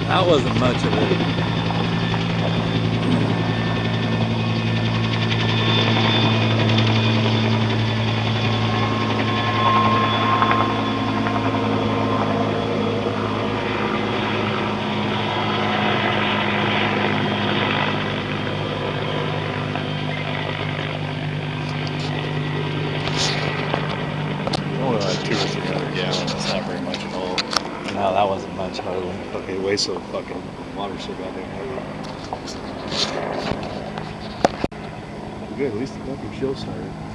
That wasn't much of it. Only like 2 or 300 gallons. It's not very much at all. No, that wasn't much hardly. Okay, waste of fucking water so goddamn heavy. Good, at least the fucking chill started.